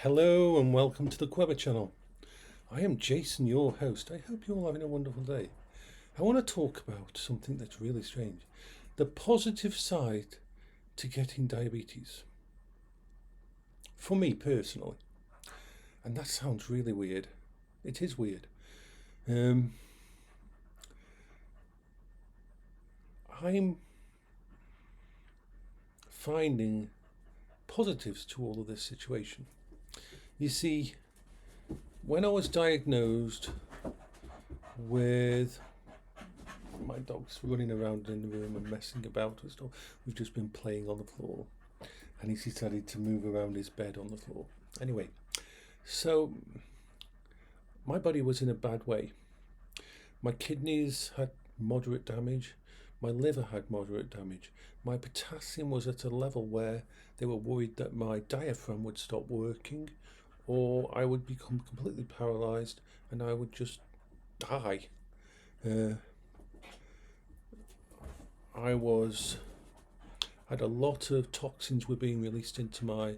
Hello and welcome to the Quever channel. I am Jason, your host. I hope you're all having a wonderful day. I want to talk about something that's really strange. The positive side to getting diabetes. For me personally. And that sounds really weird. It is weird. I'm finding positives to all of this situation. You see, when I was diagnosed with, my dog's running around in the room and messing about and stuff. We've just been playing on the floor and he's decided to move around his bed on the floor. Anyway, so my body was in a bad way. My kidneys had moderate damage. My liver had moderate damage. My potassium was at a level where they were worried that my diaphragm would stop working, or I would become completely paralysed and I would just die. I had a lot of toxins were being released into my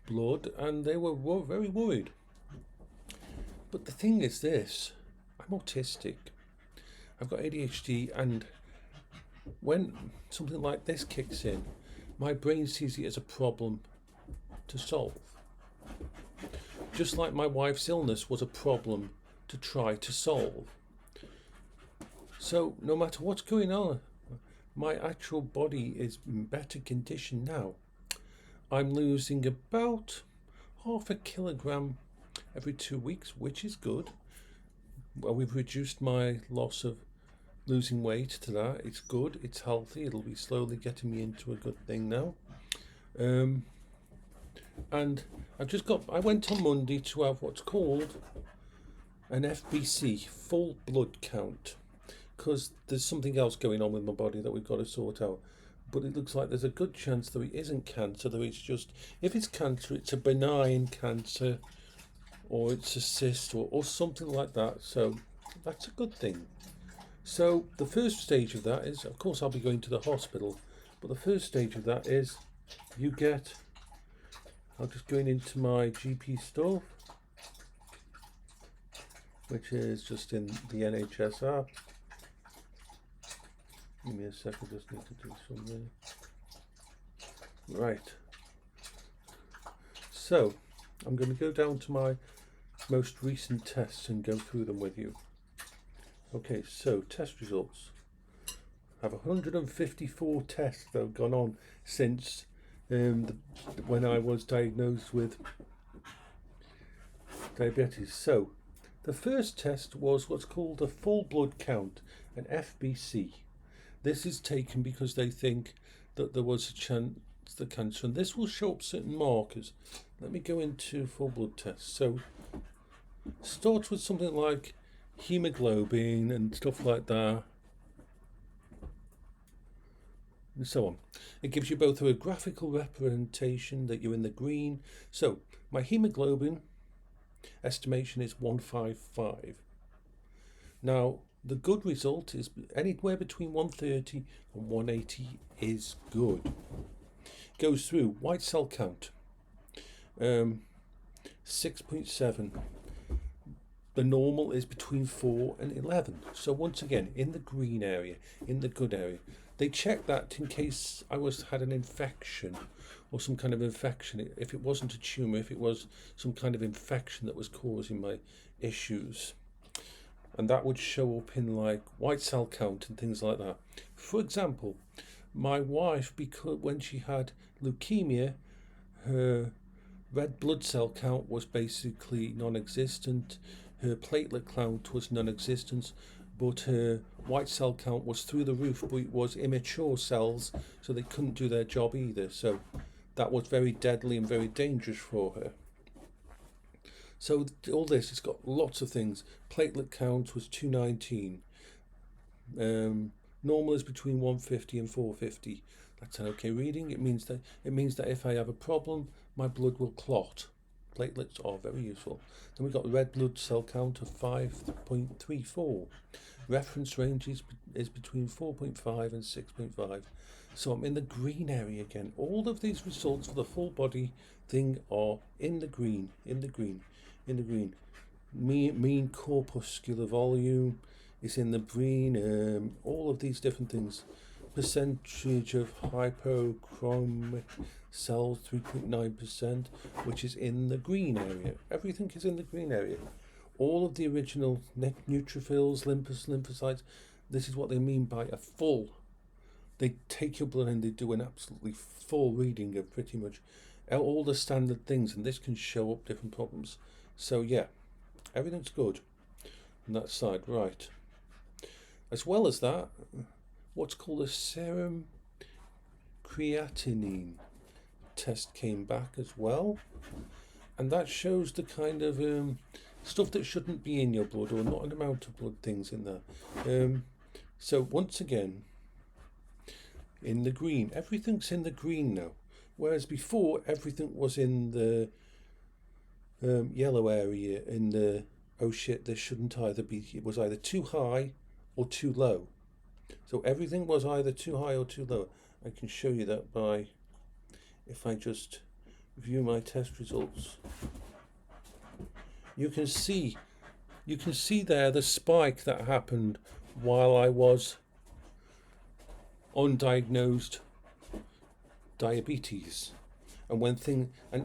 blood and they were very worried. But the thing is this, I'm autistic. I've got ADHD, and when something like this kicks in, my brain sees it as a problem to solve. Just like my wife's illness was a problem to try to solve. So no matter what's going on, my actual body is in better condition now. I'm losing about 0.5 kilogram every 2 weeks, which is good. Well, we've reduced my loss of losing weight to that. It's good, it's healthy, it'll be slowly getting me into a good thing now. And I went on Monday to have what's called an FBC, full blood count, because there's something else going on with my body that we've got to sort out. But it looks like there's a good chance that it isn't cancer, that it's just, if it's cancer, it's a benign cancer, or it's a cyst, or something like that. So that's a good thing. So the first stage of that is, of course, I'll be going to the hospital, but the first stage of that is I'm just going into my GP stuff, which is just in the NHS app. Give me a second, just need to do something. Right. So I'm going to go down to my most recent tests and go through them with you. Okay, so test results. I have 154 tests that have gone on since when I was diagnosed with diabetes. So the first test was what's called a full blood count, an FBC. This is taken because they think that there was a chance the cancer, and this will show up certain markers. Let me go into full blood tests. So start with something like hemoglobin and stuff like that, and so on. It gives you both a graphical representation that you're in the green. So my hemoglobin estimation is 155. Now the good result is anywhere between 130 and 180 is good. Goes through white cell count, 6.7. The normal is between 4 and 11. So once again, in the green area, in the good area. They checked that in case I had an infection or some kind of infection. If it wasn't a tumour, if it was some kind of infection that was causing my issues. And that would show up in like white cell count and things like that. For example, my wife, because when she had leukemia, her red blood cell count was basically non-existent. Her platelet count was non-existent, but her white cell count was through the roof, but it was immature cells, so they couldn't do their job either. So that was very deadly and very dangerous for her. So all this, it's got lots of things. Platelet count was 219. Normal is between 150 and 450. That's an okay reading. It means that if I have a problem, my blood will clot. Platelets are very useful. Then we've got the red blood cell count of 5.34. Reference range is between 4.5 and 6.5. So I'm in the green area again. All of these results for the full body, everything are in the green, in the green, in the green. Mean corpuscular volume is in the green. All of these different things. Percentage of hypochromic cells, 3.9%, which is in the green area. Everything is in the green area. All of the original neutrophils, lymphocytes, this is what they mean by a full. They take your blood and they do an absolutely full reading of pretty much all the standard things, and this can show up different problems. So yeah, everything's good on that side, right. As well as that, what's called a serum creatinine test came back as well, and that shows the kind of stuff that shouldn't be in your blood, or not an amount of blood things in there. So once again, in the green, everything's in the green now, whereas before everything was in the yellow area, in the oh shit, this shouldn't either be, it was either too high or too low. So everything was either too high or too low. I can show you that by, if I just view my test results. You can see there the spike that happened while I was undiagnosed diabetes, and when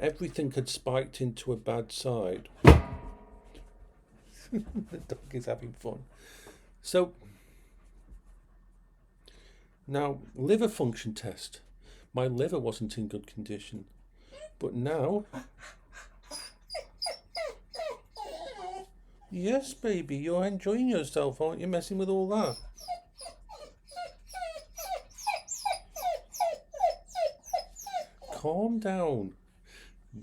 everything had spiked into a bad side. The dog is having fun. So now, liver function test. My liver wasn't in good condition, but now, yes baby, you're enjoying yourself, aren't you, messing with all that? Calm down.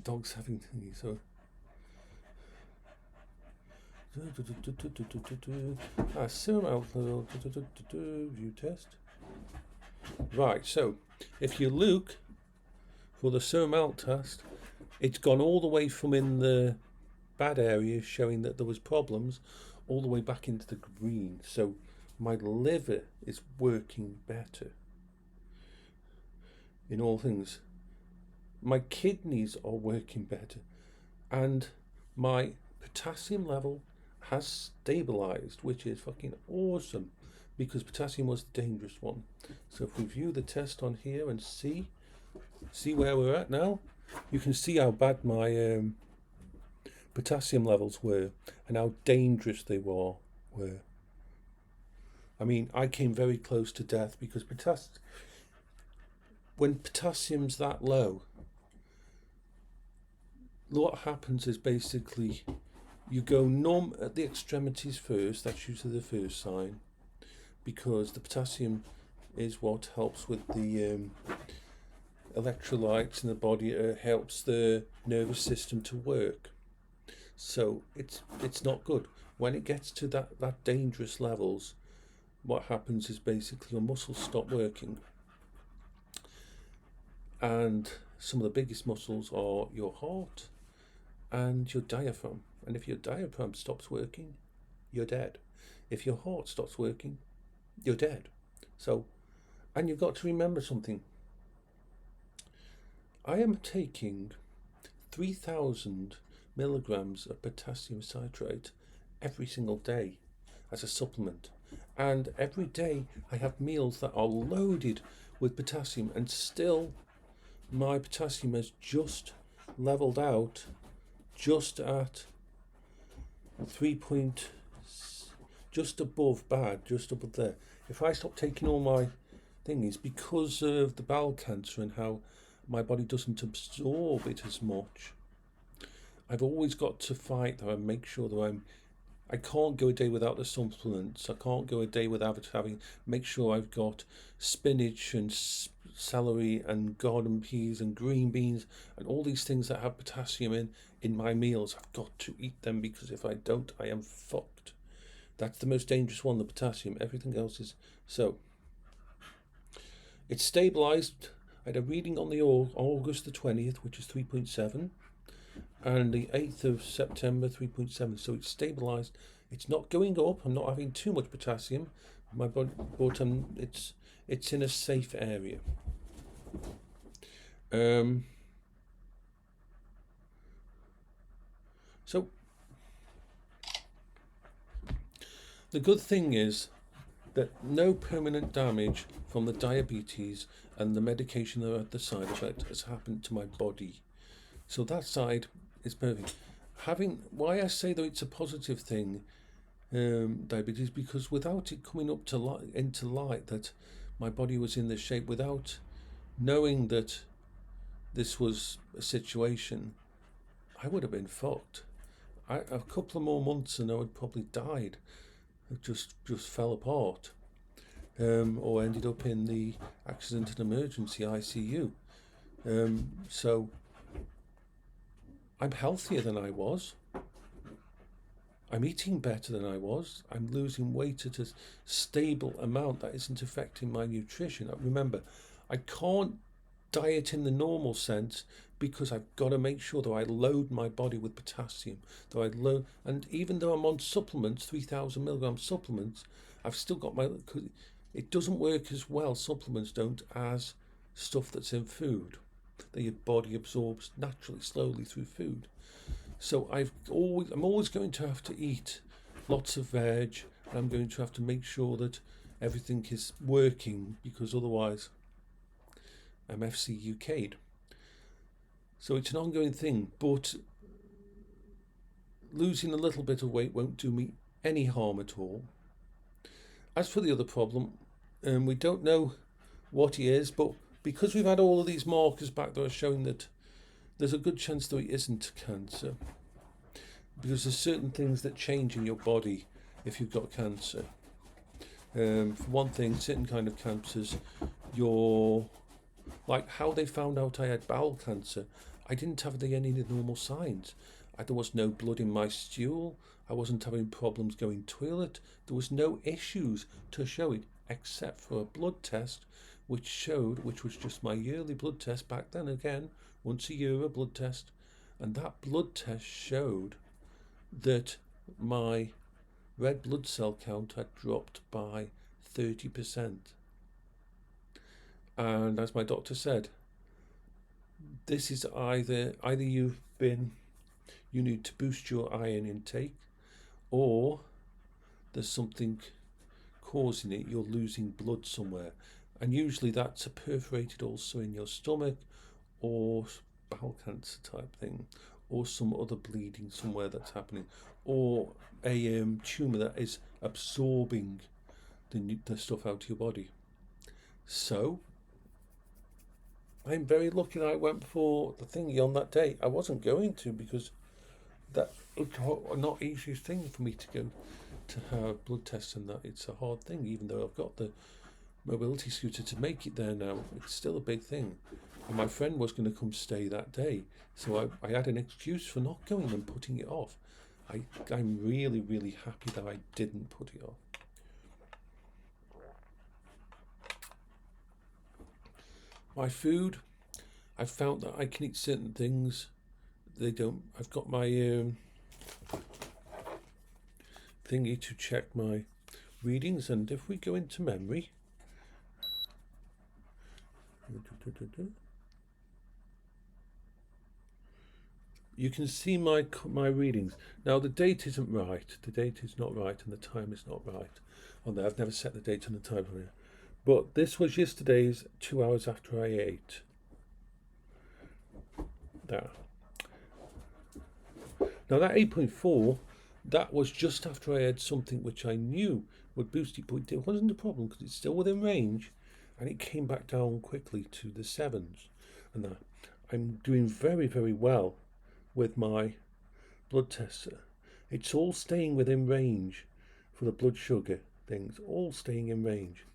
Dog's having thingy, so serum alcohol view test. Right, so if you look for the serum alk test, it's gone all the way from in the bad area, showing that there was problems, all the way back into the green. So my liver is working better in all things. My kidneys are working better, and my potassium level has stabilized, which is fucking awesome, because potassium was the dangerous one. So if we view the test on here and see where we're at now, you can see how bad my potassium levels were and how dangerous they were. I mean, I came very close to death, because when potassium's that low, what happens is basically you go numb at the extremities first. That's usually the first sign, because the potassium is what helps with the electrolytes in the body. It helps the nervous system to work. So it's not good. When it gets to that dangerous levels, what happens is basically your muscles stop working. And some of the biggest muscles are your heart and your diaphragm. And if your diaphragm stops working, you're dead. If your heart stops working, you're dead. So, and you've got to remember something. I am taking 3,000 milligrams of potassium citrate every single day as a supplement. And every day I have meals that are loaded with potassium, and still my potassium has just leveled out just at 3 point, just above bad, just above there. If I stop taking all my thingies, because of the bowel cancer and how my body doesn't absorb it as much, I've always got to fight that and make sure that I can't go a day without the supplements. I can't go a day without make sure I've got spinach and celery and garden peas and green beans and all these things that have potassium in my meals. I've got to eat them, because if I don't, I am fucked. That's the most dangerous one, the potassium. Everything else is. So it's stabilized. I had a reading on the August the 20th, which is 3.7. And the 8th of September, 3.7. So it's stabilized. It's not going up. I'm not having too much potassium. My body, but it's in a safe area. So the good thing is that no permanent damage from the diabetes and the medication that had the side effect has happened to my body. So that side is perfect. Why I say though it's a positive thing, diabetes, because without it coming up to into light that my body was in this shape, without knowing that this was a situation, I would have been fucked. A couple of more months and I would probably died. It just fell apart, or ended up in the accident and emergency ICU. So I'm healthier than I was. I'm eating better than I was. I'm losing weight at a stable amount that isn't affecting my nutrition. Remember, I can't diet in the normal sense because I've got to make sure that I load my body with potassium. And even though I'm on supplements, 3,000 milligram supplements, I've still got it doesn't work as well, supplements don't, as stuff that's in food that your body absorbs naturally, slowly through food. So I'm always going to have to eat lots of veg, and I'm going to have to make sure that everything is working, because otherwise I'm FC UK'd. So it's an ongoing thing, but losing a little bit of weight won't do me any harm at all. As for the other problem, we don't know what it is, but because we've had all of these markers back that are showing that there's a good chance that it isn't cancer, because there's certain things that change in your body if you've got cancer. For one thing, certain kind of cancers, like how they found out I had bowel cancer, I didn't have any of the normal signs. There was no blood in my stool, I wasn't having problems going toilet, there was no issues to show it, except for a blood test which was just my yearly blood test back then, again, once a year a blood test, and that blood test showed that my red blood cell count had dropped by 30%. And as my doctor said, this is either you need to boost your iron intake, or there's something causing it, you're losing blood somewhere. And usually that's a perforated ulcer in your stomach, or bowel cancer type thing, or some other bleeding somewhere that's happening, or a tumour that is absorbing the stuff out of your body. So I'm very lucky that I went for the thingy on that day. I wasn't going to, because it's not the easiest thing for me to go to have blood tests, and that it's a hard thing. Even though I've got the mobility scooter to make it there now, it's still a big thing. And my friend was going to come stay that day, so I had an excuse for not going and putting it off. I'm really, really happy that I didn't put it off. My food, I've found that I can eat certain things. I've got my thingy to check my readings, and if we go into memory, you can see my readings. Now the date isn't right. The date is not right, and the time is not right. On there, I've never set the date and the time for it. But this was yesterday's 2 hours after I ate. There. Now that 8.4, that was just after I had something which I knew would boost it, but it wasn't a problem because it's still within range, and it came back down quickly to the 7s. And that I'm doing very, very well with my blood tester. It's all staying within range for the blood sugar things, all staying in range.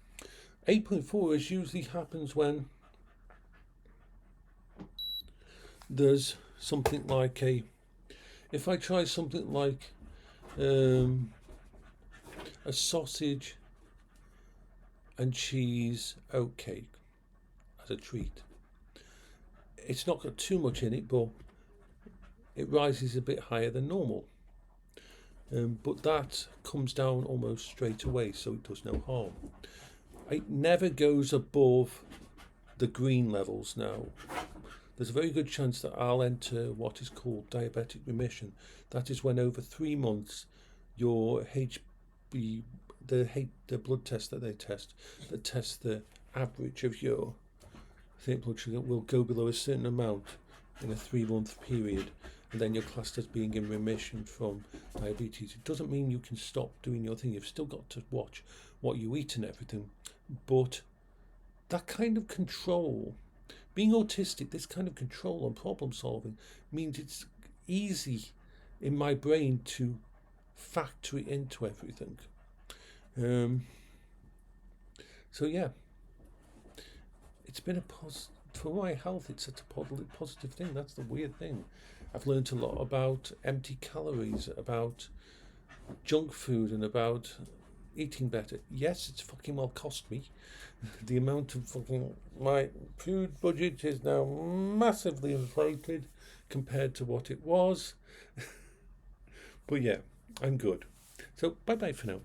8.4 is usually happens when there's something like if I try something like a sausage and cheese oatcake as a treat. It's not got too much in it, but it rises a bit higher than normal. But that comes down almost straight away, so it does no harm. It never goes above the green levels now. there's a very good chance that I'll enter what is called diabetic remission. That is when over 3 months your HB, the blood test that they test, that tests the average of your blood sugar, will go below a certain amount in a 3-month period, and then you're classed as being in remission from diabetes. It doesn't mean you can stop doing your thing. You've still got to watch what you eat and everything, but that kind of control, being autistic, this kind of control and problem solving means it's easy in my brain to factor it into everything. So yeah, it's been for my health, it's such a positive thing. That's the weird thing. I've learned a lot about empty calories, about junk food, and about eating better. Yes, it's fucking well cost me. The amount of my food budget is now massively inflated compared to what it was. But yeah, I'm good. So bye bye for now.